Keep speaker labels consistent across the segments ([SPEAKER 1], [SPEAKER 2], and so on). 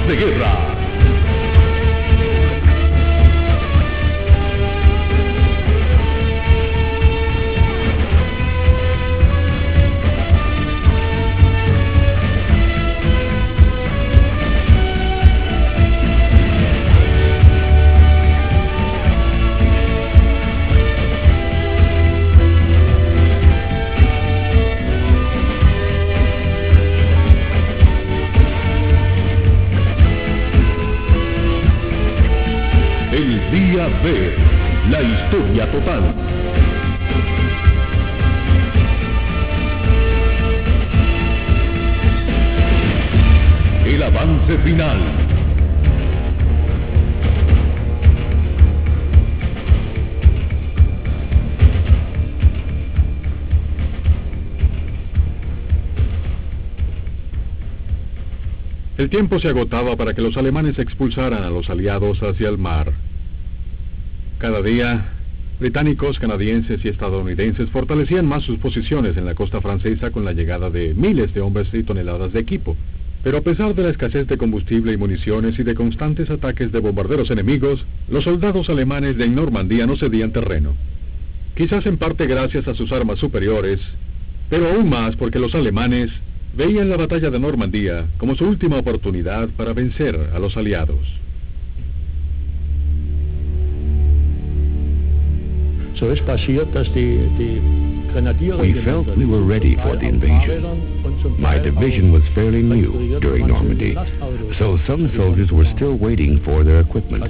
[SPEAKER 1] de guerra. Día B, la historia total. El avance final. El tiempo se agotaba para que los alemanes expulsaran a los aliados hacia el mar. Cada día, británicos, canadienses y estadounidenses fortalecían más sus posiciones en la costa francesa con la llegada de miles de hombres y toneladas de equipo. Pero a pesar de la escasez de combustible y municiones y de constantes ataques de bombarderos enemigos, los soldados alemanes de Normandía no cedían terreno. Quizás en parte gracias a sus armas superiores, pero aún más porque los alemanes veían la batalla de Normandía como su última oportunidad para vencer a los aliados.
[SPEAKER 2] So ist passiert, dass die Grenadiere...
[SPEAKER 3] We felt we were ready for the invasion. My division was fairly new during Normandy, so some soldiers were still waiting for their equipment.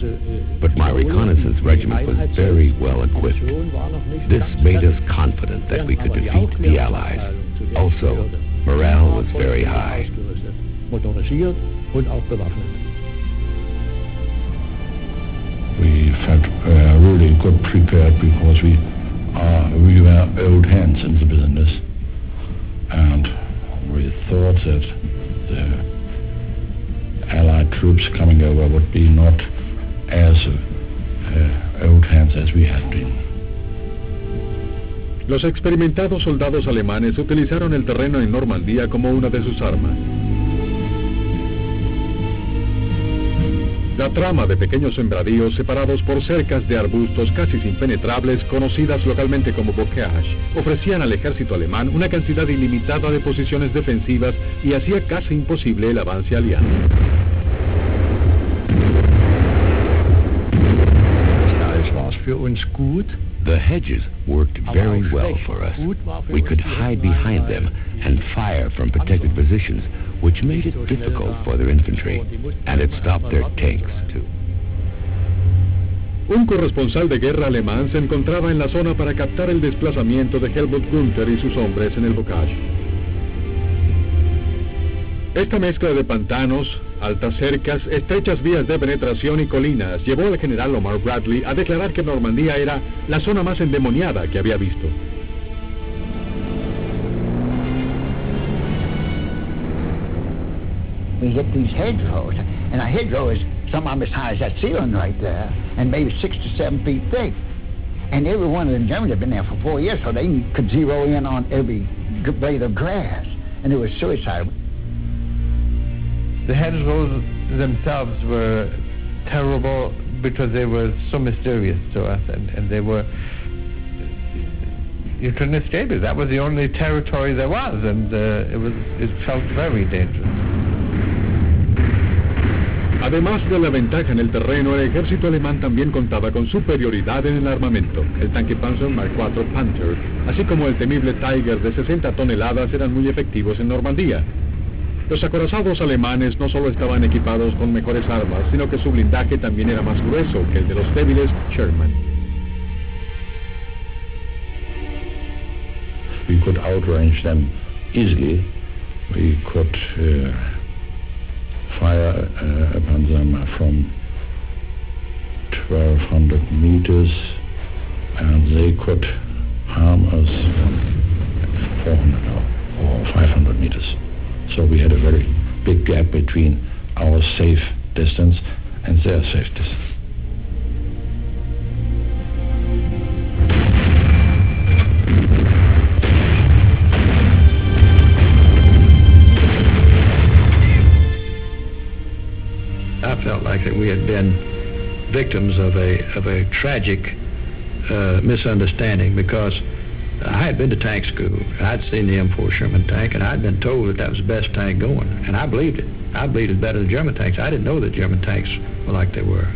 [SPEAKER 3] But my reconnaissance regiment was very well equipped. This made us confident that we could defeat the Allies. Also, morale was very high.
[SPEAKER 2] Motorisiert und auch bewaffnet.
[SPEAKER 4] We felt really good prepared because we were old hands in the business, and we thought that the Allied troops coming over would be not as old hands as we had been.
[SPEAKER 1] Los experimentados soldados alemanes utilizaron el terreno en Normandía como una de sus armas. La trama de pequeños sembradíos separados por cercas de arbustos casi impenetrables, conocidas localmente como bocage, ofrecían al ejército alemán una cantidad ilimitada de posiciones defensivas y hacía casi imposible el avance aliado.
[SPEAKER 3] The hedges worked very well for us. We could hide behind them and fire from protected positions, which made it difficult for their infantry, and it stopped their tanks too.
[SPEAKER 1] Un corresponsal de guerra alemán se encontraba en la zona para captar el desplazamiento de Helmut Günther y sus hombres en el bocage. Esta mezcla de pantanos, altas cercas, estrechas vías de penetración y colinas llevó al general Omar Bradley a declarar que Normandía era la zona más endemoniada que había visto.
[SPEAKER 5] We hit these hedgerows, and a hedgerow is some of them as high as that ceiling right there, and maybe 6 to 7 feet thick. And every one of the Germans had been there for 4 years, so they could zero in on every blade of grass, and it was suicidal.
[SPEAKER 6] The hedgerows themselves were terrible because they were so mysterious to us, and they were... You couldn't escape it. That was the only territory there was, and it felt very dangerous.
[SPEAKER 1] Además de la ventaja en el terreno, el ejército alemán también contaba con superioridad en el armamento. El tanque Panzer Mark IV Panther, así como el temible Tiger de 60 toneladas, eran muy efectivos en Normandía. Los acorazados alemanes no solo estaban equipados con mejores armas, sino que su blindaje también era más grueso que el de los débiles Sherman.
[SPEAKER 4] We could outrange them easily. We could fire upon them from 1,200 meters, and they could harm us from 400 or 500 meters. So we had a very big gap between our safe distance and their safe distance.
[SPEAKER 2] that we had been victims of a tragic misunderstanding, because I had been to tank school. I'd seen the M4 Sherman tank, and I'd been told that that was the best tank going, and I believed it. I believed it better than German tanks. I didn't know that German tanks were like they were.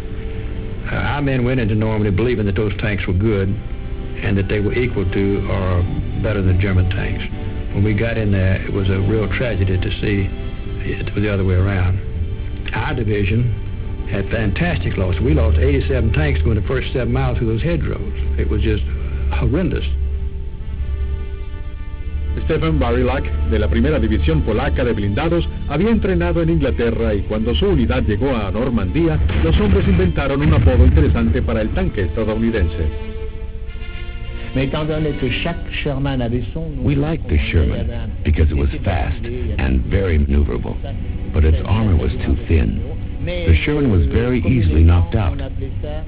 [SPEAKER 2] Our men went into Normandy believing that those tanks were good and that they were equal to or better than German tanks. When we got in there, it was a real tragedy to see it was the other way around. Our division had fantastic losses. We lost 87 tanks going the first 7 miles through those hedgerows. It was just horrendous.
[SPEAKER 1] Stefan Barilak, de la primera división polaca de blindados, había entrenado en Inglaterra, y cuando su unidad llegó a Normandía, los hombres inventaron un apodo interesante para el tanque estadounidense.
[SPEAKER 3] We liked the Sherman because it was fast and very maneuverable, but its armor was too thin. The Sherman was very easily knocked out,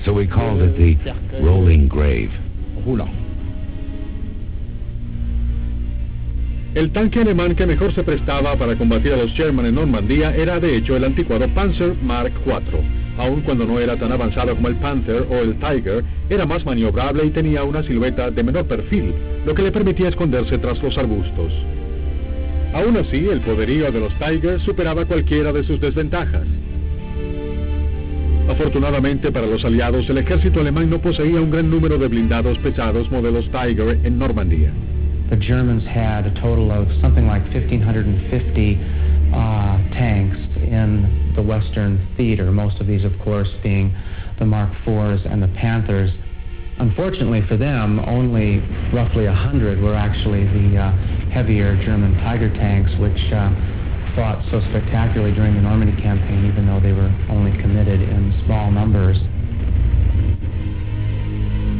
[SPEAKER 3] so we called it the Rolling Grave.
[SPEAKER 1] El tanque alemán que mejor se prestaba para combatir a los Sherman en Normandía era de hecho el anticuado Panzer Mark IV. Aun cuando no era tan avanzado como el Panther o el Tiger, era más maniobrable y tenía una silueta de menor perfil, lo que le permitía esconderse tras los arbustos. Aún así, el poderío de los Tiger superaba cualquiera de sus desventajas. Afortunadamente para los aliados, el ejército alemán no poseía un gran número de blindados pesados modelos Tiger en Normandía.
[SPEAKER 7] The Germans had a total of something like 1,550 tanks in the Western theater, most of these, of course, being the Mark IVs and the Panthers. Unfortunately for them, only roughly 100 were actually the heavier German Tiger tanks, which fought so spectacularly during the Normandy campaign, even though they were only committed in small numbers.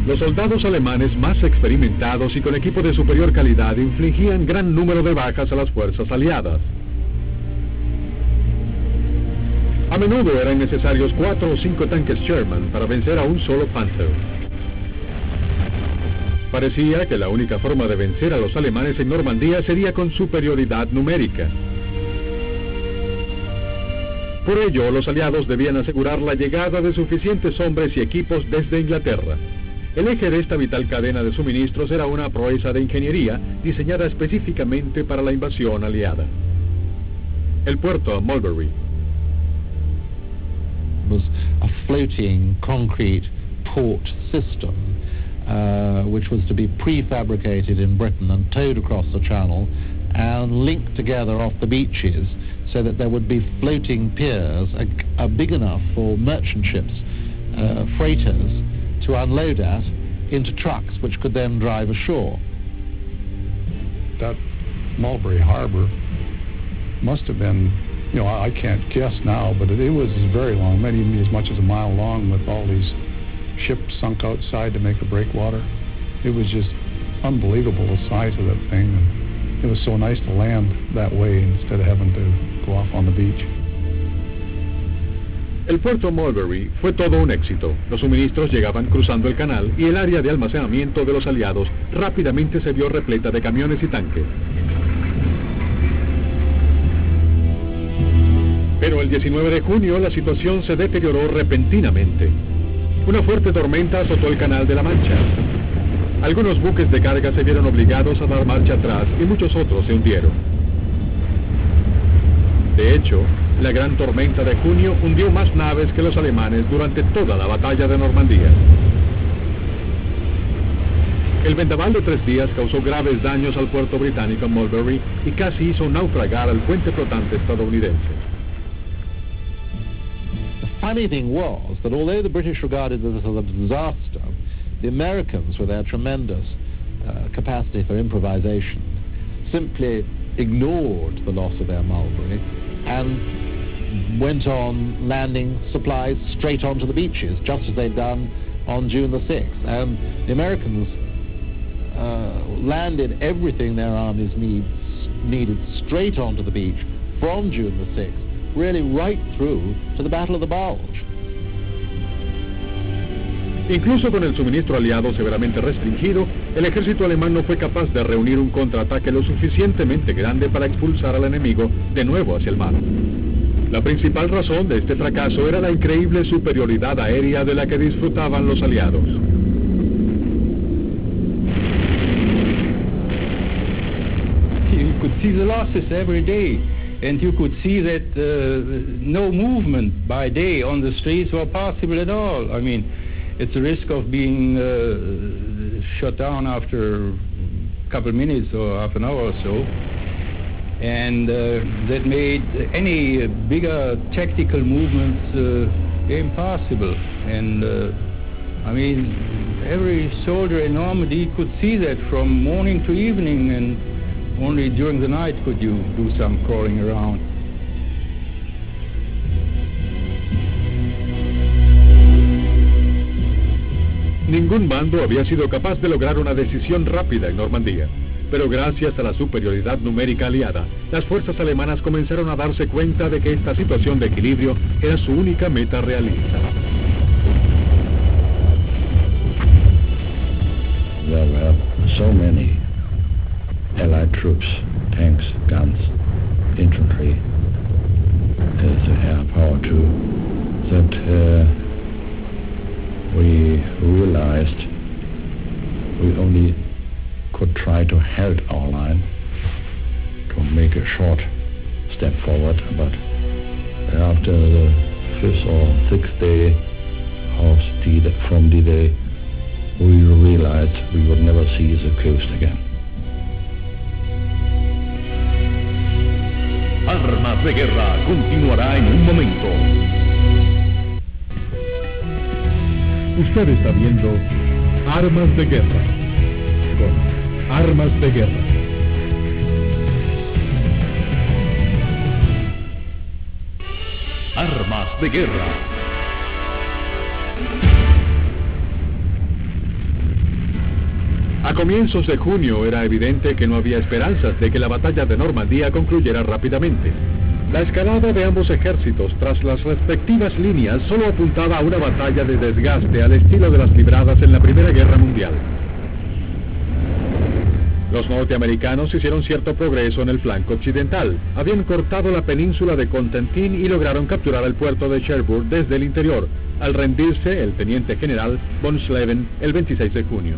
[SPEAKER 1] Los soldados alemanes más experimentados y con equipo de superior calidad infligían gran número de bajas a las fuerzas aliadas. A menudo eran necesarios 4 o 5 tanques Sherman para vencer a un solo Panther. Parecía que la única forma de vencer a los alemanes en Normandía sería con superioridad numérica. Por ello, los aliados debían asegurar la llegada de suficientes hombres y equipos desde Inglaterra. El eje de esta vital cadena de suministros era una proeza de ingeniería diseñada específicamente para la invasión aliada. El puerto Mulberry.
[SPEAKER 8] Was a floating concrete port system which was to be prefabricated in Britain and towed across the channel and linked together off the beaches so that there would be floating piers big enough for merchant ships, freighters, to unload at into trucks which could then drive ashore.
[SPEAKER 4] That Mulberry Harbor must have been, I can't guess now, but it was very long, maybe as much as a mile long, with all these ships sunk outside to make the breakwater. It was just unbelievable, the size of that thing. And it was so nice to land that way instead of having to go off on the beach.
[SPEAKER 1] El puerto Mulberry fue todo un éxito. Los suministros llegaban cruzando el canal y el área de almacenamiento de los aliados rápidamente se vio repleta de camiones y tanques. Pero el 19 de junio la situación se deterioró repentinamente. Una fuerte tormenta azotó el Canal de la Mancha. Algunos buques de carga se vieron obligados a dar marcha atrás y muchos otros se hundieron. De hecho, la gran tormenta de junio hundió más naves que los alemanes durante toda la batalla de Normandía. El vendaval de 3 días causó graves daños al puerto británico Mulberry y casi hizo naufragar al puente flotante estadounidense.
[SPEAKER 8] The funny thing was that although the British regarded this as a disaster, the Americans, with their tremendous capacity for improvisation, simply ignored the loss of their Mulberry and went on landing supplies straight onto the beaches, just as they'd done on June the 6th. And the Americans landed everything their armies needed straight onto the beach from June the 6th, really right through to the Battle of the Bulge.
[SPEAKER 1] Incluso con el suministro aliado severamente restringido, el ejército alemán no fue capaz de reunir un contraataque lo suficientemente grande para expulsar al enemigo de nuevo hacia el mar. La principal razón de este fracaso era la increíble superioridad aérea de la que disfrutaban los aliados.
[SPEAKER 9] You could see the losses every day, and you could see that no movement by day on the streets were possible at all. I mean, it's a risk of being shut down after a couple of minutes or half an hour or so. And that made any bigger tactical movements impossible. And I mean, every soldier in Normandy could see that from morning to evening, and only during the night could you do some crawling around.
[SPEAKER 1] Ningún bando había sido capaz de lograr una decisión rápida en Normandía, pero gracias a la superioridad numérica aliada, las fuerzas alemanas comenzaron a darse cuenta de que esta situación de equilibrio era su única meta realista.
[SPEAKER 4] There were so many Allied troops, tanks, guns, infantry, air power too, that we realized we only could try to hold our line to make a short step forward, but after the 5th or 6th day from D-Day, we realized we would never see the coast again.
[SPEAKER 3] Armas de Guerra continuará en un momento.
[SPEAKER 1] Usted está viendo Armas de Guerra con Armas de Guerra.
[SPEAKER 3] Armas de Guerra.
[SPEAKER 1] A comienzos de junio era evidente que no había esperanzas de que la batalla de Normandía concluyera rápidamente. La escalada de ambos ejércitos tras las respectivas líneas solo apuntaba a una batalla de desgaste al estilo de las libradas en la Primera Guerra Mundial. Los norteamericanos hicieron cierto progreso en el flanco occidental. Habían cortado la península de Cotentin y lograron capturar el puerto de Cherbourg desde el interior, al rendirse el teniente general von Schleven el 26 de junio.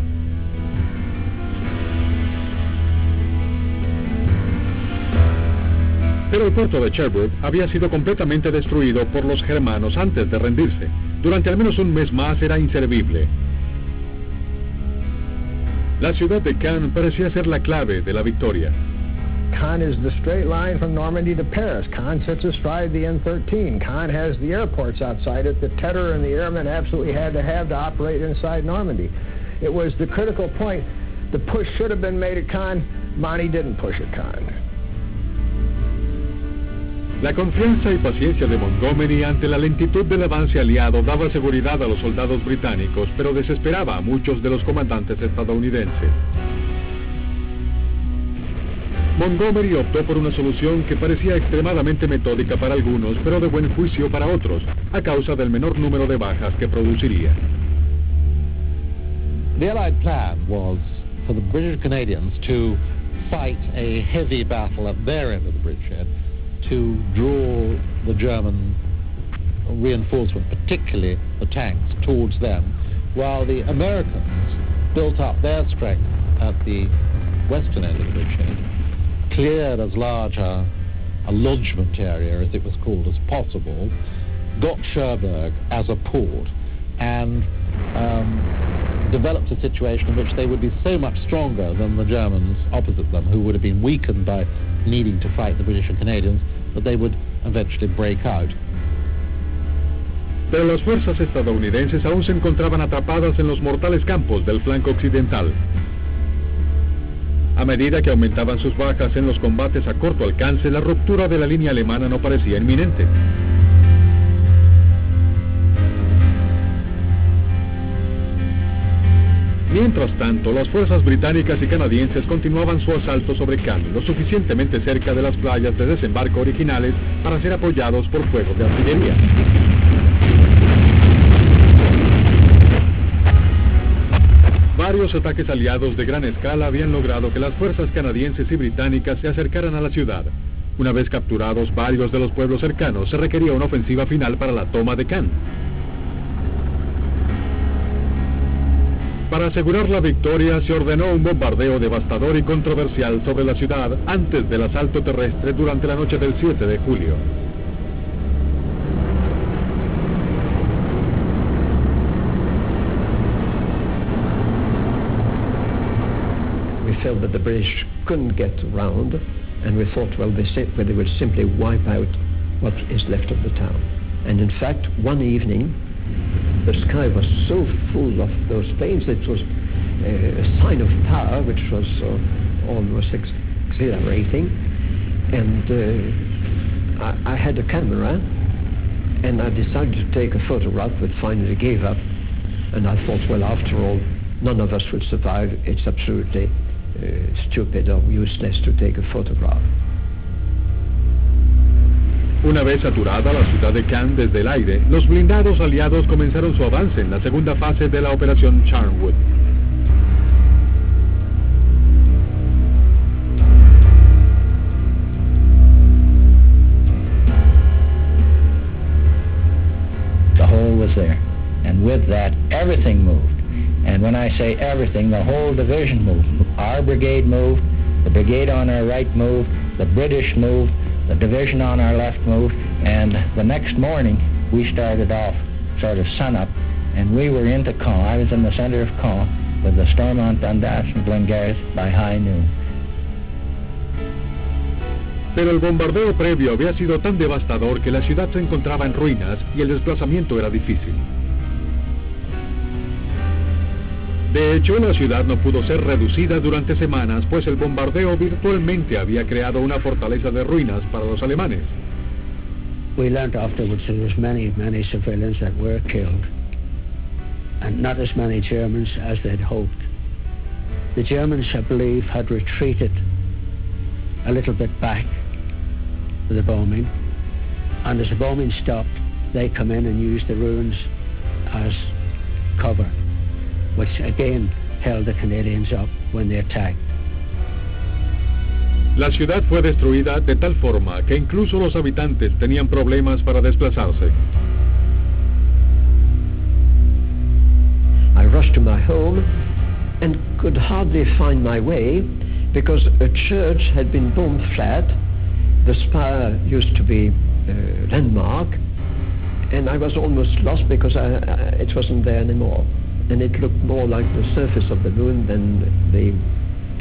[SPEAKER 1] Pero el puerto de Cherbourg había sido completamente destruido por los germanos antes de rendirse. Durante al menos un mes más era inservible. La ciudad de Caen parecía ser la clave de la victoria.
[SPEAKER 10] Caen is the straight line from Normandy to Paris. Caen sits astride the N13. Caen has the airports outside it that Tedder and the airmen absolutely had to operate inside Normandy. It was the critical point. The push should have been made at Caen. Monty didn't push at Caen.
[SPEAKER 1] La confianza y paciencia de Montgomery ante la lentitud del avance aliado daba seguridad a los soldados británicos, pero desesperaba a muchos de los comandantes estadounidenses. Montgomery optó por una solución que parecía extremadamente metódica para algunos, pero de buen juicio para otros, a causa del menor número de bajas que produciría.
[SPEAKER 8] The Allied plan was for the British Canadians to fight a heavy battle at their end of the bridgehead, to draw the German reinforcement, particularly the tanks, towards them, while the Americans built up their strength at the western end of the bridgehead, cleared as large a lodgement area, as it was called, as possible, got Cherbourg as a port, and developed a situation in which they would be so much stronger than the Germans opposite them, who would have been weakened by needing to fight the British and Canadians, that they would eventually break out.
[SPEAKER 1] Pero las fuerzas estadounidenses aún se encontraban atrapadas en los mortales campos del flanco occidental. A medida que aumentaban sus bajas en los combates a corto alcance, la ruptura de la línea alemana no parecía inminente. Mientras tanto, las fuerzas británicas y canadienses continuaban su asalto sobre Caen, lo suficientemente cerca de las playas de desembarco originales para ser apoyados por fuego de artillería. Varios ataques aliados de gran escala habían logrado que las fuerzas canadienses y británicas se acercaran a la ciudad. Una vez capturados varios de los pueblos cercanos, se requería una ofensiva final para la toma de Caen. Para asegurar la victoria, se ordenó un bombardeo devastador y controversial sobre la ciudad antes del asalto terrestre durante la noche del 7 de julio.
[SPEAKER 11] We felt that the British couldn't get around, and we thought, well, they would simply wipe out what is left of the town. And in fact, one evening, the sky was so full of those planes, it was a sign of power, which was almost exhilarating. And I had a camera, and I decided to take a photograph, but finally gave up. And I thought, well, after all, none of us would survive. It's absolutely stupid or useless to take a photograph.
[SPEAKER 1] Una vez saturada la ciudad de Caen desde el aire, los blindados aliados comenzaron su avance en la segunda fase de la operación Charnwood.
[SPEAKER 12] The hole was there, and with that, everything moved. And when I say everything, the whole division moved. Our brigade moved, the brigade on our right moved, the British moved, the division on our left moved, and the next morning we started off sort of sunup, and we were into Caen. I was in the center of Caen with the Stormont, Dundas, and Glengarry by high noon.
[SPEAKER 1] Pero el bombardeo previo había sido tan devastador que la ciudad se encontraba en ruinas y el desplazamiento era difícil. De hecho, la ciudad no pudo ser reducida durante semanas, pues el bombardeo virtualmente había creado una fortaleza de ruinas para los alemanes.
[SPEAKER 13] We learned afterwards there was many civilians that were killed, and not as many Germans as they'd hoped. The Germans, I believe, had retreated a little bit back with the bombing, and as the bombing stopped, they come in and used the ruins as cover, which again held the Canadians up when they attacked.
[SPEAKER 1] La ciudad fue destruida de tal forma que incluso los habitantes tenían problemas para desplazarse.
[SPEAKER 11] I rushed to my home and could hardly find my way because a church had been bombed flat. The spire used to be a landmark, and I was almost lost because it wasn't there anymore. And it looked more like the surface of the moon than the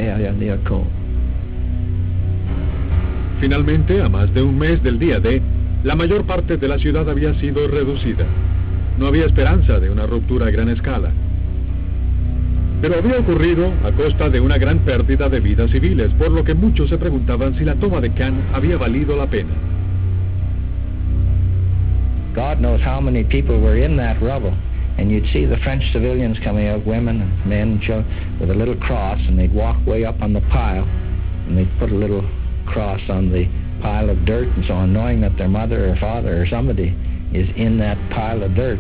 [SPEAKER 11] area near Caen.
[SPEAKER 1] Finalmente, a más de un mes del día D, la mayor parte de la ciudad había sido reducida. No había esperanza de una ruptura a gran escala. Pero había ocurrido a costa de una gran pérdida de vidas civiles, por lo que muchos se preguntaban si la toma de Caen había valido la pena.
[SPEAKER 12] God knows how many people were in that rubble. And you'd see the French civilians coming out, women and men and children, with a little cross, and they'd walk way up on the pile, and they'd put a little cross on the pile of dirt and so on, knowing that their mother or father or somebody is in that pile of dirt.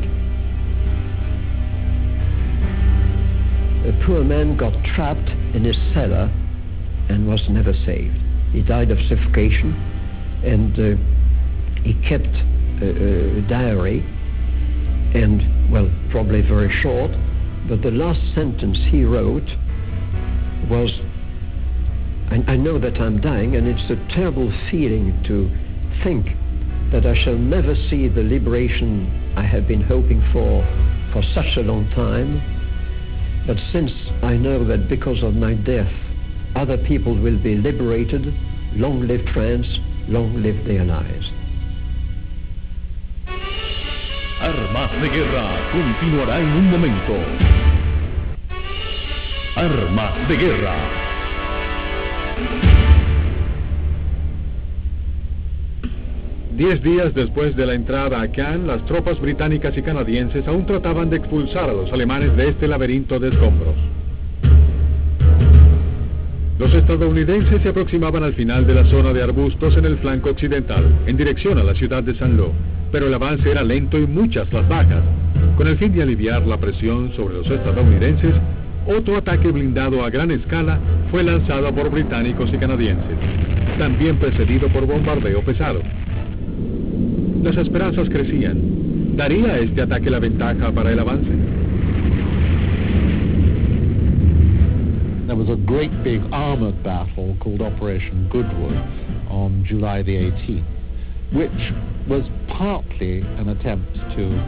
[SPEAKER 12] A poor man got trapped in his cellar and was never saved. He died of suffocation, and he kept a diary, and, well, probably very short, but the last sentence he wrote was, I know that I'm dying, and it's a terrible feeling to think that I shall never see the liberation I have been hoping for such a long time, but since I know that because of my death, other people will be liberated, long live France, long live the Allies.
[SPEAKER 14] Armas de Guerra continuará en un momento. Armas de Guerra.
[SPEAKER 1] Diez días después de la entrada a Caen, las tropas británicas y canadienses aún trataban de expulsar a los alemanes de este laberinto de escombros. Los estadounidenses se aproximaban al final de la zona de arbustos en el flanco occidental, en dirección a la ciudad de Saint-Lô, pero el avance era lento y muchas las bajas. Con el fin de aliviar la presión sobre los estadounidenses, otro ataque blindado a gran escala fue lanzado por británicos y canadienses. también precedido por bombardeo pesado. Las esperanzas crecían. ¿Daría este ataque la ventaja para el avance?
[SPEAKER 8] There was a great big armored battle called Operation Goodwood on July the 18th, which was partly an attempt to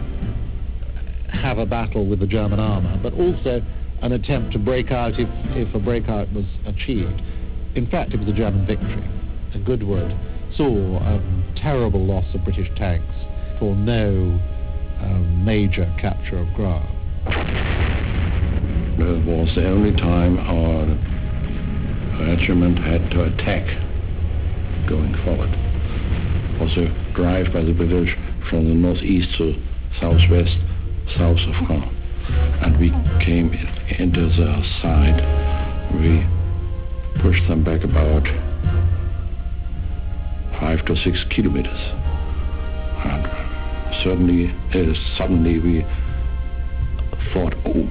[SPEAKER 8] have a battle with the German armor, but also an attempt to break out if a breakout was achieved. In fact, it was a German victory. Goodwood saw a terrible loss of British tanks for no major capture of ground.
[SPEAKER 4] It was the only time our regiment had to attack going forward. It was a drive by the British from the northeast to southwest, south of Caen. And we came into the side. We pushed them back about 5 to 6 kilometers. And suddenly we thought, oh,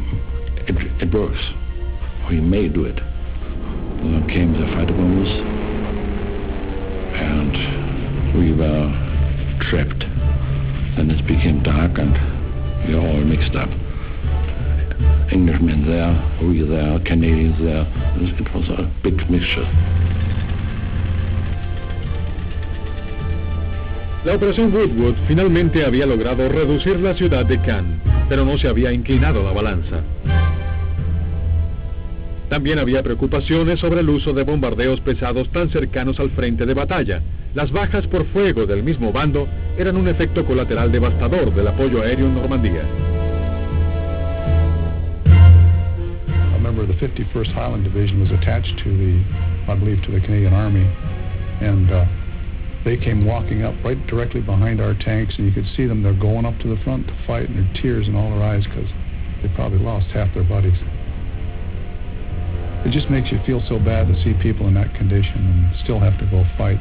[SPEAKER 4] it works. We may do it. Then came the fighter bombers, and we were trapped. Then it became dark, and we all mixed up. Englishmen there, we there, Canadians there. It was a big mixture.
[SPEAKER 1] La Operación Goodwood finalmente había logrado reducir la ciudad de Caen, pero no se había inclinado la balanza. También había preocupaciones sobre el uso de bombardeos pesados tan cercanos al frente de batalla. Las bajas por fuego del mismo bando eran un efecto colateral devastador del apoyo aéreo en Normandía.
[SPEAKER 15] A member of the 51st Highland Division was attached to the Canadian Army, and they came walking up right directly behind our tanks, and you could see them. They're going up to the front to fight, and there are tears in all their eyes because they probably lost half their buddies. It just makes you feel so bad to see people in that condition and still have to go fight.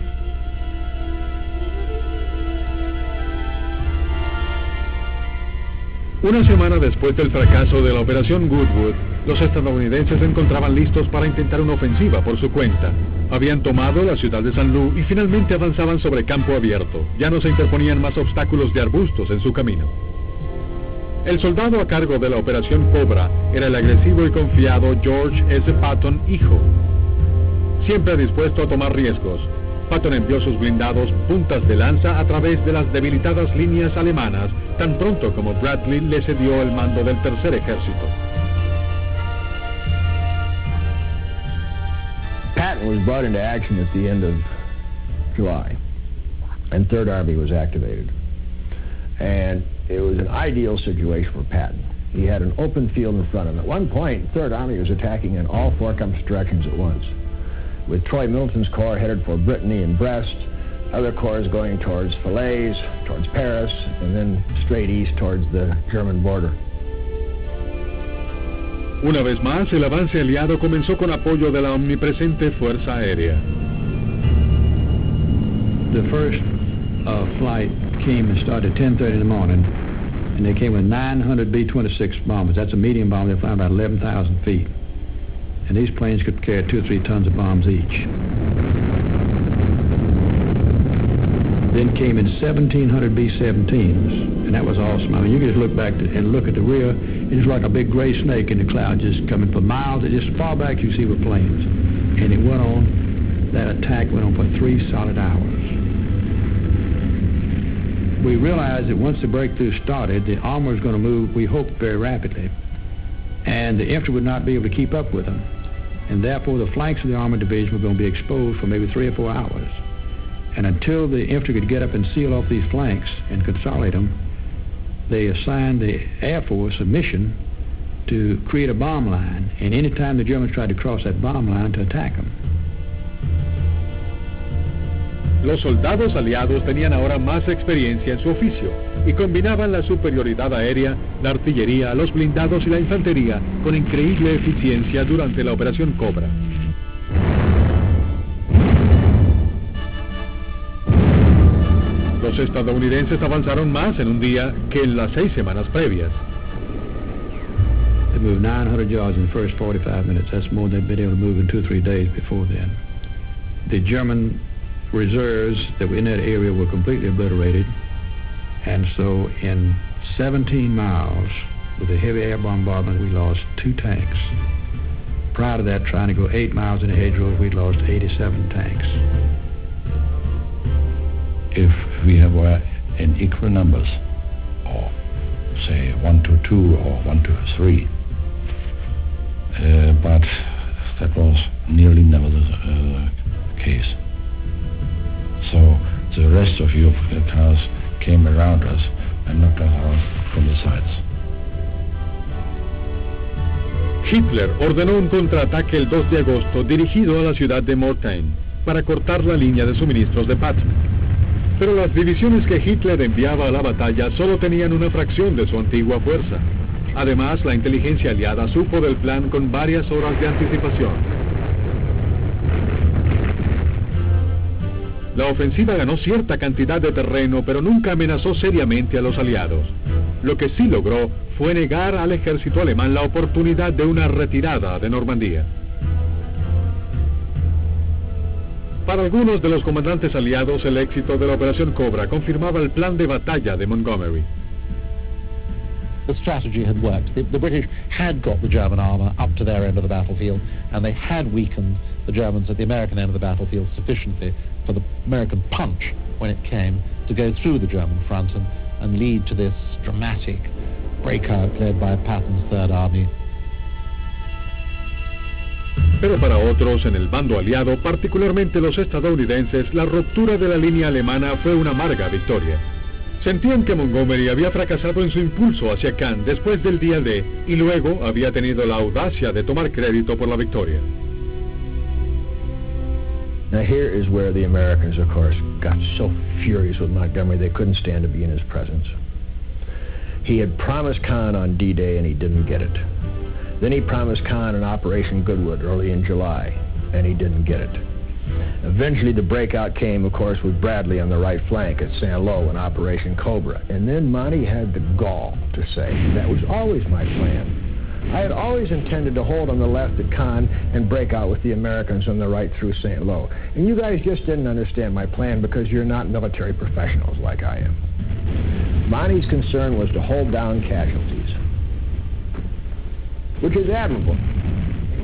[SPEAKER 1] Una semana después del fracaso de la Operación Goodwood, los estadounidenses se encontraban listos para intentar una ofensiva por su cuenta. Habían tomado la ciudad de Saint-Lô y finalmente avanzaban sobre campo abierto. Ya no se interponían más obstáculos de arbustos en su camino. El soldado a cargo de la Operación Cobra era el agresivo y confiado George S. Patton, hijo. Siempre dispuesto a tomar riesgos, Patton envió sus blindados puntas de lanza a través de las debilitadas líneas alemanas tan pronto como Bradley le cedió el mando del Tercer Ejército.
[SPEAKER 10] Patton was brought into action at the end of July, and Third Army was activated. And it was an ideal situation for Patton. He had an open field in front of him. At one point, Third Army was attacking in all four compass directions at once, with Troy Middleton's corps headed for Brittany and Brest, other corps going towards Falaise, towards Paris, and then straight east towards the German border.
[SPEAKER 1] Una vez más, el avance aliado comenzó con apoyo de la omnipresente Fuerza Aérea.
[SPEAKER 2] The first flight came and started at 10:30 in the morning, and they came with 900 B-26 bombers. That's a medium bomber. They're flying about 11,000 feet. And these planes could carry 2 or 3 tons of bombs each. Then came in 1,700 B-17s, and that was awesome. I mean, you could just look back and look at the rear, and it's like a big gray snake in the cloud just coming for miles. Just far back you see were planes. And it went on, that attack went on for 3 solid hours. We realized that once the breakthrough started, the armor was going to move, we hoped, very rapidly. And the infantry would not be able to keep up with them. And therefore, the flanks of the armored division were going to be exposed for maybe 3 or 4 hours. And until the infantry could get up and seal off these flanks and consolidate them, they assigned the Air Force a mission to create a bomb line. And any time the Germans tried to cross that bomb line, to attack them.
[SPEAKER 1] Los soldados aliados tenían ahora más experiencia en su oficio y combinaban la superioridad aérea, la artillería, los blindados y la infantería con increíble eficiencia durante la Operación Cobra. Los estadounidenses avanzaron más en un día que en las 6 semanas previas.
[SPEAKER 2] They moved 900 yards in the first 45 minutes. That's more than they'd been able to move in 2 or 3 days before then. the German reserves that were in that area were completely obliterated. And so in 17 miles, with a heavy air bombardment, we lost 2 tanks. Prior to that, trying to go 8 miles in a hedgerow, we lost 87 tanks.
[SPEAKER 4] If we were in equal numbers, or say 1 to 2 or 1 to 3, but that was nearly never the case. So the rest of your cars came around us and knocked us out from the sides.
[SPEAKER 1] Hitler ordenó un contraataque el 2 de agosto dirigido a la ciudad de Mortain para cortar la línea de suministros de Patton. Pero las divisiones que Hitler enviaba a la batalla solo tenían una fracción de su antigua fuerza. Además, la inteligencia aliada supo del plan con varias horas de anticipación. La ofensiva ganó cierta cantidad de terreno, pero nunca amenazó seriamente a los aliados. Lo que sí logró fue negar al ejército alemán la oportunidad de una retirada de Normandía. Para algunos de los comandantes aliados, el éxito de la Operación Cobra confirmaba el plan de batalla de Montgomery.
[SPEAKER 8] The strategy had worked. The British had got the German armor up to their end of the battlefield, and they had weakened the Germans at the American end of the battlefield sufficiently for the American punch, when it came, to go through the German front and lead to this dramatic breakout led by Patton's Third Army.
[SPEAKER 1] Pero para otros en el bando aliado, particularmente los estadounidenses, la ruptura de la línea alemana fue una amarga victoria. Sentían que Montgomery había fracasado en su impulso hacia Cannes después del día D y luego había tenido la audacia de tomar crédito por la victoria.
[SPEAKER 10] Now here is where the Americans, of course, got so furious with Montgomery they couldn't stand to be in his presence. He had promised Cannes on D-Day and he didn't get it. Then he promised Cannes an Operation Goodwood early in July, and he didn't get it. Eventually the breakout came, of course, with Bradley on the right flank at Saint-Lô in Operation Cobra. And then Monty had the gall to say, that was always my plan. I had always intended to hold on the left at Cannes and break out with the Americans on the right through Saint-Lô. And you guys just didn't understand my plan because you're not military professionals like I am. Monty's concern was to hold down casualties, which is admirable.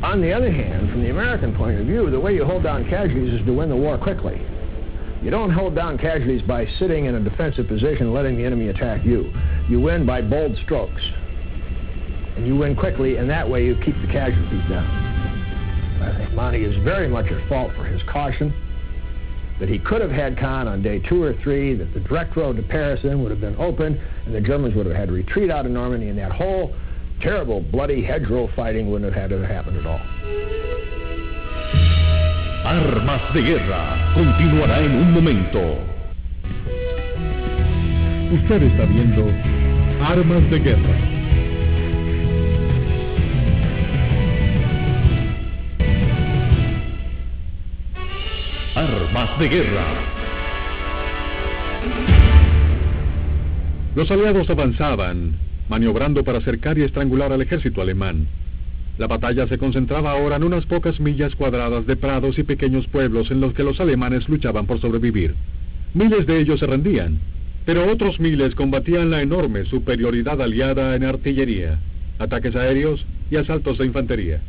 [SPEAKER 10] On the other hand, from the American point of view, the way you hold down casualties is to win the war quickly. You don't hold down casualties by sitting in a defensive position and letting the enemy attack you. You win by bold strokes. And you win quickly, and that way you keep the casualties down. I think Monty is very much at fault for his caution, that he could have had Cannes on day 2 or 3, that the direct road to Paris then would have been open, and the Germans would have had to retreat out of Normandy, and that whole terrible, bloody hedgerow fighting wouldn't have had to happen at all.
[SPEAKER 14] Armas de Guerra continuará en un momento.
[SPEAKER 1] Usted está viendo Armas de Guerra.
[SPEAKER 14] Armas de Guerra.
[SPEAKER 1] Los aliados avanzaban, maniobrando para acercar y estrangular al ejército alemán. La batalla se concentraba ahora en unas pocas millas cuadradas de prados y pequeños pueblos en los que los alemanes luchaban por sobrevivir. Miles de ellos se rendían, pero otros miles combatían la enorme superioridad aliada en artillería, ataques aéreos y asaltos de infantería.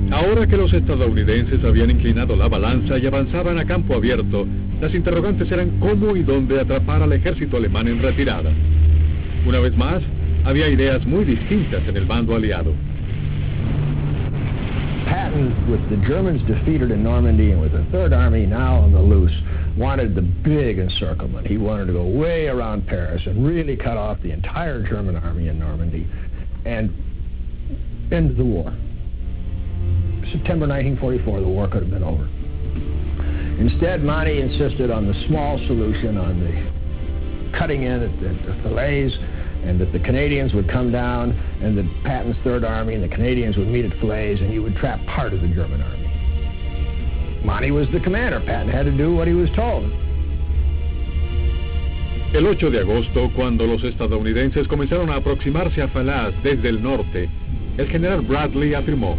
[SPEAKER 1] Ahora que los estadounidenses habían inclinado la balanza y avanzaban a campo abierto, las interrogantes eran cómo y dónde atrapar al ejército alemán en retirada. Una vez más, había ideas muy distintas en el bando aliado.
[SPEAKER 10] Patton, with the Germans defeated in Normandy and with the Third Army now on the loose, wanted the big encirclement. He wanted to go way around Paris and really cut off the entire German army in Normandy and end the war. September 1944, the war could have been over. Instead, Monty insisted on the small solution, on the cutting in at the Falaise, and that the Canadians would come down, and that Patton's Third Army and the Canadians would meet at Falaise, and you would trap part of the German army. Monty was the commander. Patton had to do what he was told.
[SPEAKER 1] El 8 de agosto, cuando los estadounidenses comenzaron a aproximarse a Falaise desde el norte, el general Bradley afirmó: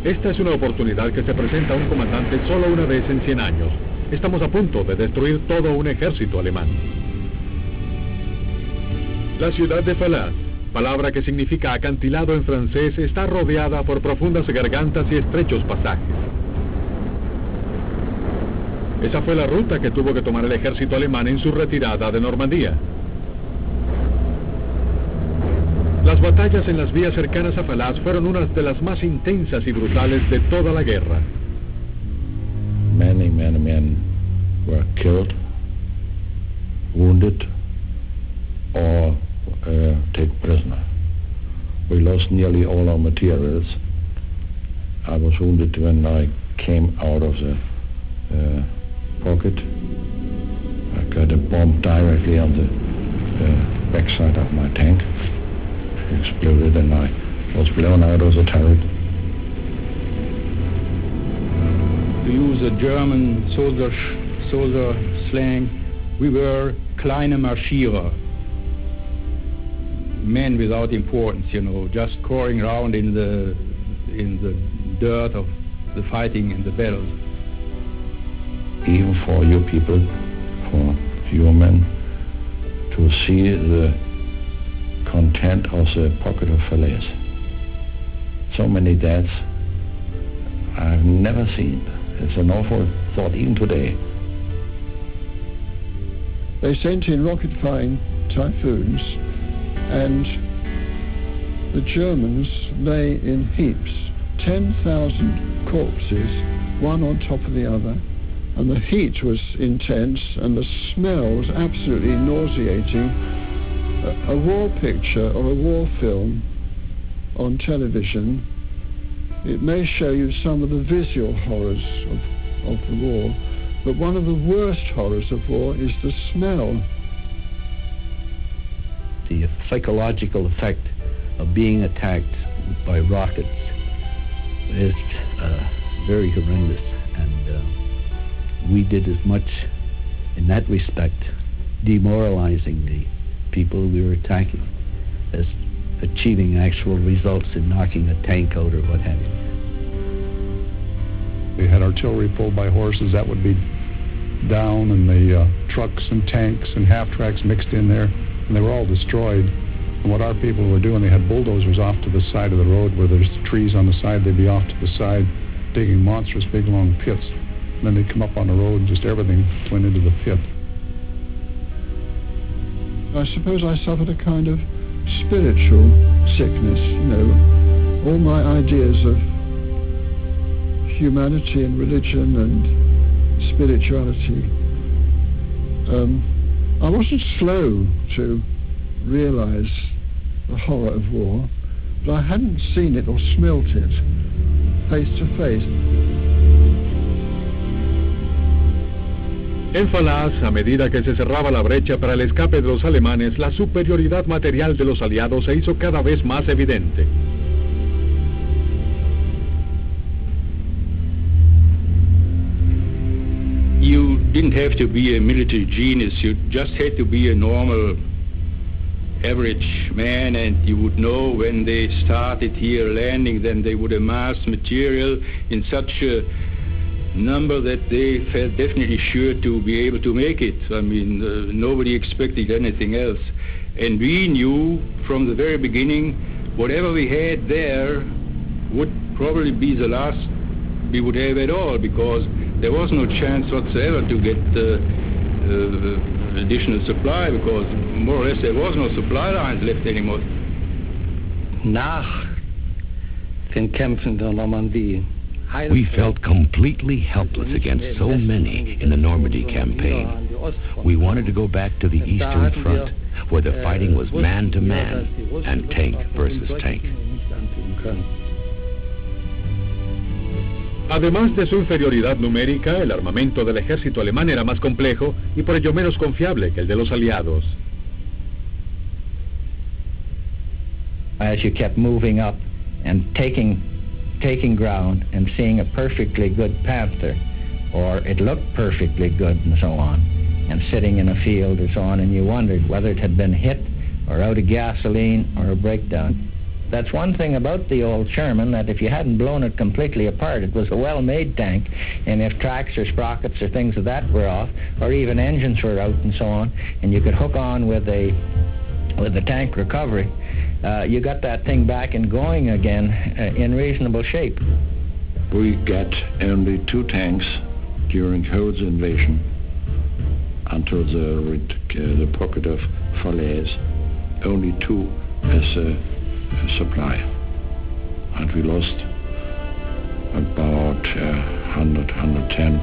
[SPEAKER 1] Esta es una oportunidad que se presenta a un comandante solo una vez en 100 años. Estamos a punto de destruir todo un ejército alemán. La ciudad de Falaise, palabra que significa acantilado en francés, está rodeada por profundas gargantas y estrechos pasajes. Esa fue la ruta que tuvo que tomar el ejército alemán en su retirada de Normandía. Las batallas en las vías cercanas a Falaise fueron unas de las más intensas y brutales de toda la guerra.
[SPEAKER 4] Many men were killed, wounded, or taken prisoner. We lost nearly all our materials. I was wounded when I came out of the pocket. I got a bomb directly on the backside of my tank. It exploded and I was blown out of the turret.
[SPEAKER 9] To use a German soldier slang, we were kleine Marschierer. Men without importance, just crawling around in the dirt of the fighting and the battles.
[SPEAKER 4] Even for you people, for you men, to see the content of the pocket of Falaise. So many deaths I've never seen. It's an awful thought even today.
[SPEAKER 10] They sent in rocket-flying Typhoons, and the Germans lay in heaps, 10,000 corpses, one on top of the other, and the heat was intense and the smell was absolutely nauseating. A war picture or a war film on television, it may show you some of the visual horrors of the war, but one of the worst horrors of war is the smell.
[SPEAKER 2] The psychological effect of being attacked by rockets is very horrendous, and we did as much in that respect, demoralizing the people we were attacking as achieving actual results in knocking a tank out or what have you.
[SPEAKER 15] We had artillery pulled by horses that would be down, and the trucks and tanks and half-tracks mixed in there, and they were all destroyed. And what our people were doing, they had bulldozers off to the side of the road where there's trees on the side. They'd be off to the side digging monstrous big long pits. And then they'd come up on the road and just everything went into the pit.
[SPEAKER 10] I suppose I suffered a kind of spiritual sickness, all my ideas of humanity and religion and spirituality. I wasn't slow to realize the horror of war, but I hadn't seen it or smelt it face to face.
[SPEAKER 1] En Falaise, a medida que se cerraba la brecha para el escape de los alemanes, la superioridad material de los aliados se hizo cada vez más evidente.
[SPEAKER 9] You didn't have to be a military genius, you just had to be a normal, average man, and you would know when they started here landing, then they would amass material in such a number that they felt definitely sure to be able to make it. I mean, nobody expected anything else. And we knew from the very beginning, whatever we had there would probably be the last we would have at all, because there was no chance whatsoever to get additional supply, because more or less there was no supply lines left anymore.
[SPEAKER 6] Nach den Kämpfen der Normandie,
[SPEAKER 3] we felt completely helpless against so many in the Normandy campaign. We wanted to go back to the Eastern Front, where the fighting was man to man and tank versus tank.
[SPEAKER 1] Además de su inferioridad numérica, el armamento del ejército alemán era más complejo y por ello menos confiable que el de los aliados.
[SPEAKER 5] As you kept moving up and taking ground and seeing a perfectly good Panther, or it looked perfectly good and so on, and sitting in a field or so on, and you wondered whether it had been hit or out of gasoline or a breakdown.
[SPEAKER 16] That's one thing about the old Sherman, that if you hadn't blown it completely apart, it was a well-made tank, and if tracks or sprockets or things of that were off, or even engines were out and so on, and you could hook on with the tank recovery, you got that thing back and going again in reasonable shape.
[SPEAKER 4] We got only 2 tanks during Howe's invasion until the pocket of Falaise, only 2 as a supply, and we lost about 110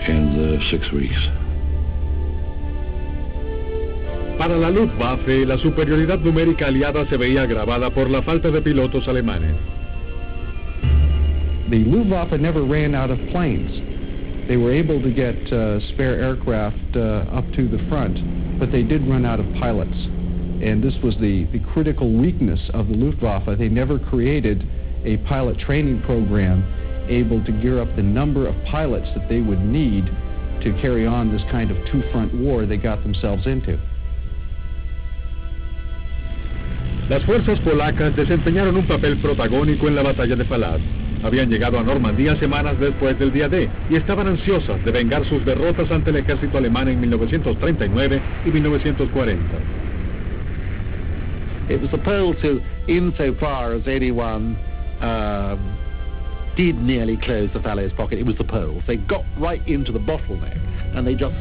[SPEAKER 4] in the 6 weeks.
[SPEAKER 1] Para la Luftwaffe, la superioridad numérica aliada se veía agravada por la falta de pilotos alemanes.
[SPEAKER 17] The Luftwaffe never ran out of planes. They were able to get spare aircraft up to the front, but they did run out of pilots. And this was the critical weakness of the Luftwaffe. They never created a pilot training program able to gear up the number of pilots that they would need to carry on this kind of two-front war they got themselves into.
[SPEAKER 1] Las fuerzas polacas desempeñaron un papel protagónico en la batalla de Falaise. Habían llegado a Normandía semanas después del día D y estaban ansiosas de vengar sus derrotas ante el ejército alemán en 1939 y 1940.
[SPEAKER 8] It was the Poles who, insofar as anyone did nearly close the Falaise pocket, it was the Poles. They got right into the bottleneck and they just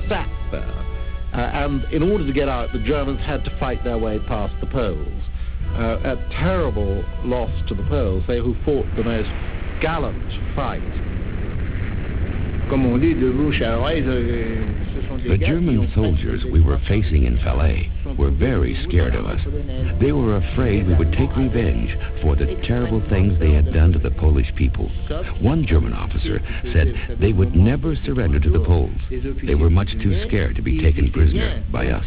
[SPEAKER 8] sat there. And in order to get out, the Germans had to fight their way past the Poles. A terrible loss to the Poles, they who fought the most gallant fight.
[SPEAKER 3] The German soldiers we were facing in Falaise were very scared of us. They were afraid we would take revenge for the terrible things they had done to the Polish people. One German officer said they would never surrender to the Poles. They were much too scared to be taken prisoner by us.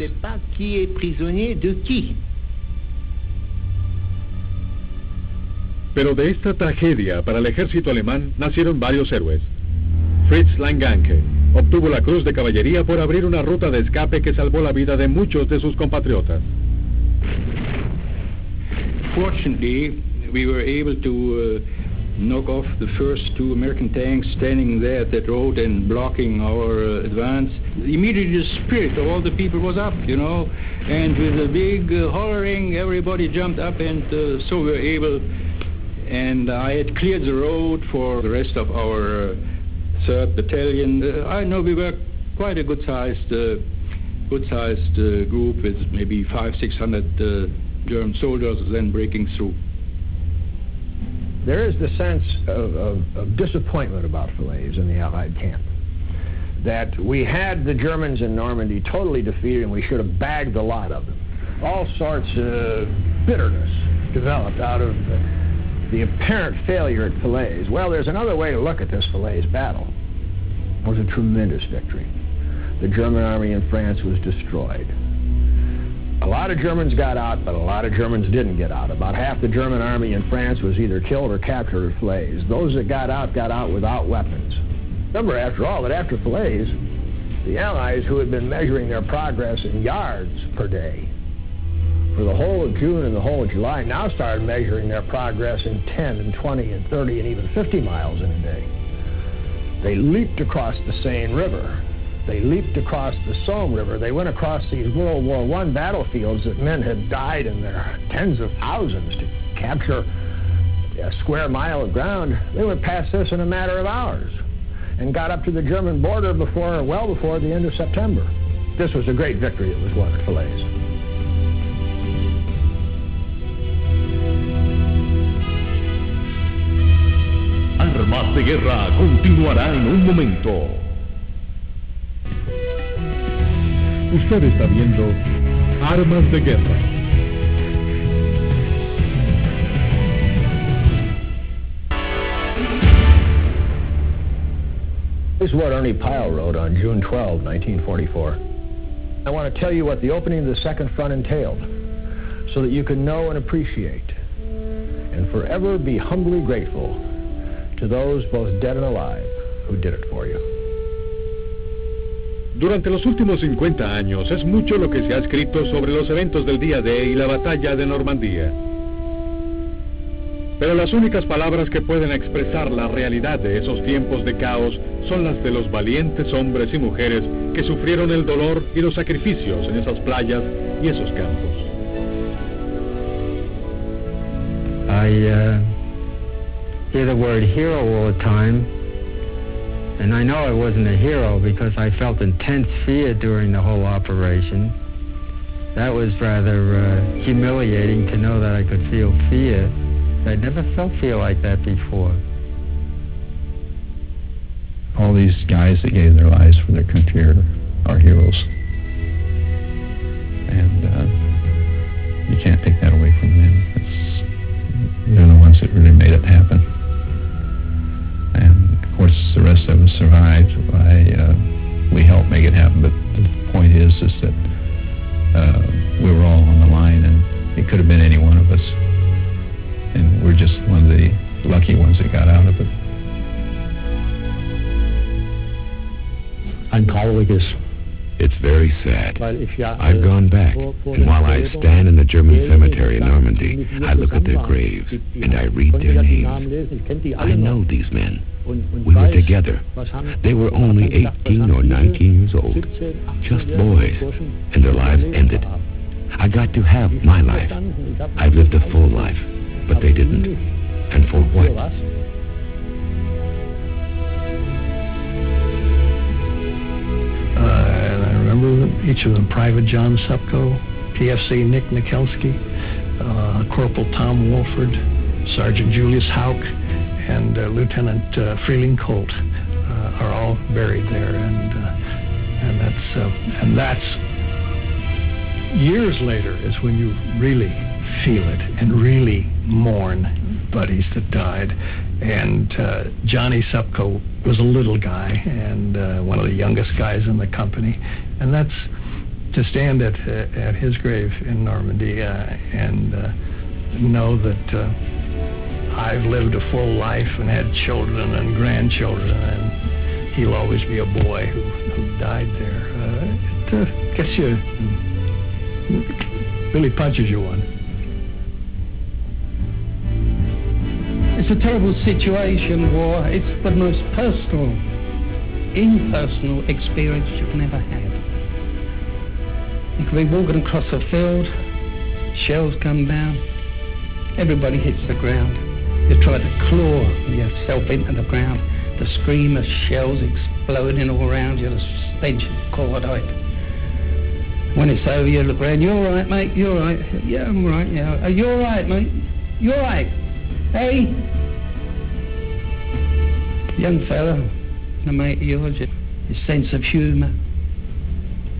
[SPEAKER 1] Pero de esta tragedia para el ejército alemán nacieron varios héroes. Fritz Langanke obtuvo la Cruz de Caballería por abrir una ruta de escape que salvó la vida de muchos de sus compatriotas.
[SPEAKER 2] Fortunately, we were able to knock off the first 2 American tanks standing there at that road and blocking our advance. Immediately the spirit of all the people was up, you know, and with a big hollering, everybody jumped up, and so we were able, and I had cleared the road for the rest of our 3rd Battalion. I know we were quite a good-sized group with maybe 500-600 German soldiers then breaking through.
[SPEAKER 10] There is the sense of disappointment about Falaise in the Allied camp. That we had the Germans in Normandy totally defeated and we should have bagged the lot of them. All sorts of bitterness developed out of the apparent failure at Falaise. Well, there's another way to look at this Falaise battle. It was a tremendous victory. The German army in France was destroyed. A lot of Germans got out, but a lot of Germans didn't get out. About half the German army in France was either killed or captured at Falaise. Those that got out without weapons. Remember, after all, that after Falaise, the Allies, who had been measuring their progress in yards per day for the whole of June and the whole of July, now started measuring their progress in 10 and 20 and 30 and even 50 miles in a day. They leaped across the Seine River. They leaped across the Somme River. They went across these World War I battlefields that men had died in their tens of thousands to capture a square mile of ground. They went past this in a matter of hours and got up to the German border well before the end of September. This was a great victory that was won at Falaise.
[SPEAKER 14] Armas de Guerra continuará en un momento.
[SPEAKER 1] Usted está viendo Armas de Guerra.
[SPEAKER 10] This is what Ernie Pyle wrote on June 12, 1944. I want to tell you what the opening of the Second Front entailed, so that you can know and appreciate, and forever be humbly grateful to those both dead and alive who did it for you.
[SPEAKER 1] Durante los últimos 50 años es mucho lo que se ha escrito sobre los eventos del día D y la batalla de Normandía. Pero las únicas palabras que pueden expresar la realidad de esos tiempos de caos son las de los valientes hombres y mujeres que sufrieron el dolor y los sacrificios en esas playas y esos campos.
[SPEAKER 18] I hear the word hero all the time, and I know I wasn't a hero because I felt intense fear during the whole operation. That was rather humiliating to know that I could feel fear. I'd never felt fear like that before.
[SPEAKER 4] All these guys that gave their lives for their country are heroes. And you can't take that away from them. They're the ones that really made it happen. And of course, the rest of us survived. We helped make it happen, but the point is that we were all on the line, and it could have been any one of us. And we're just one of the lucky ones that got out of it.
[SPEAKER 3] It's very sad. I've gone back, and while I stand in the German cemetery in Normandy, I look at their graves, and I read their names. I know these men. We were together. They were only 18 or 19 years old, just boys, and their lives ended. I got to have my life. I've lived a full life, but they didn't. And for what?
[SPEAKER 19] And I remember each of them: Private John Supko, PFC Nick Nikelski, Corporal Tom Wolford, Sergeant Julius Hauk, and Lieutenant Freeling Colt are all buried there, and that's years later is when you really feel it and really mourn buddies that died. And Johnny Supko was a little guy and one of the youngest guys in the company, and that's to stand at his grave in Normandy and know that I've lived a full life and had children and grandchildren, and he'll always be a boy who died there. It gets you, really punches you one.
[SPEAKER 20] It's a terrible situation, war. It's the most personal, impersonal experience you can ever have. You can be walking across a field, shells come down, everybody hits the ground. You try to claw yourself into the ground, the scream of shells exploding all around you, the stench of cordite. When it's over, you look around, you all right, mate? You all right? Yeah, I'm all right, yeah. Are you all right, mate? You all right? Hey? Young fella, a mate of yours, his sense of humour,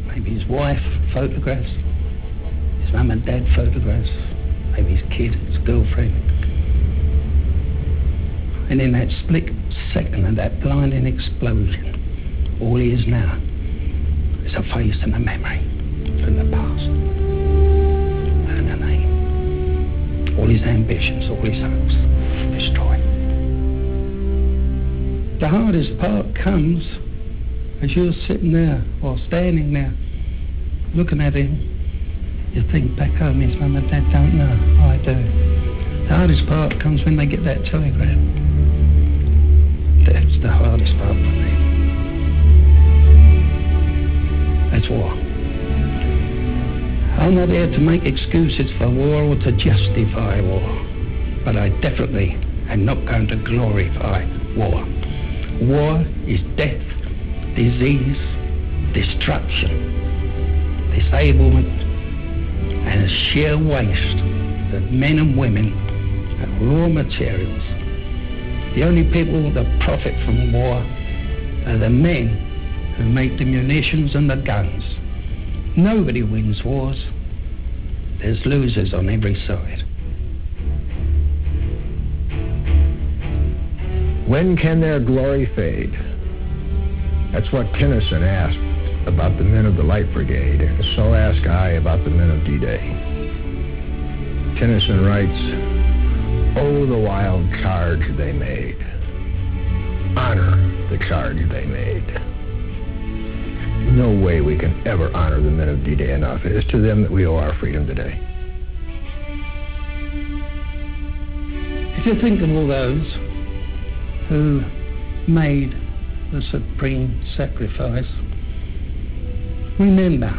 [SPEAKER 20] maybe his wife photographs, his mum and dad photographs, maybe his kid, his girlfriend. And in that split second of that blinding explosion, all he is now is a face and a memory from the past. And a name. All his ambitions, all his hopes destroyed. The hardest part comes as you're sitting there or standing there looking at him. You think back home, his mum and dad don't know. I do. The hardest part comes when they get that telegram. That's the hardest part for me. That's war. I'm not here to make excuses for war or to justify war, but I definitely am not going to glorify war. War is death, disease, destruction, disablement, and a sheer waste of men and women and raw materials. The only people that profit from war are the men who make the munitions and the guns. Nobody wins wars. There's losers on every side.
[SPEAKER 10] When can their glory fade? That's what Tennyson asked about the men of the Light Brigade, and so ask I about the men of D-Day. Tennyson writes, "Oh, the wild charge they made. Honor the charge they made." No way we can ever honor the men of D-Day enough. It is to them that we owe our freedom today.
[SPEAKER 20] If you think of all those who made the supreme sacrifice, remember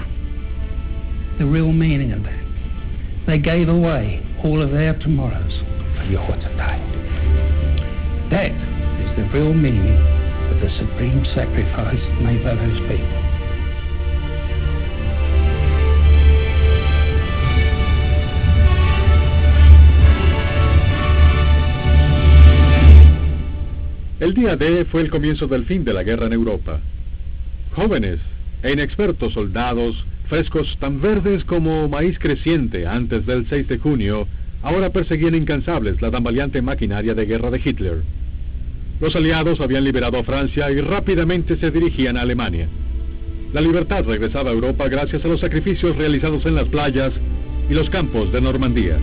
[SPEAKER 20] the real meaning of that. They gave away all of their tomorrows for your today. That is the real meaning of the supreme sacrifice made by those people.
[SPEAKER 1] El día D fue el comienzo del fin de la guerra en Europa. Jóvenes e inexpertos soldados, frescos tan verdes como maíz creciente antes del 6 de junio, ahora perseguían incansables la tambaleante maquinaria de guerra de Hitler. Los aliados habían liberado a Francia y rápidamente se dirigían a Alemania. La libertad regresaba a Europa gracias a los sacrificios realizados en las playas y los campos de Normandía.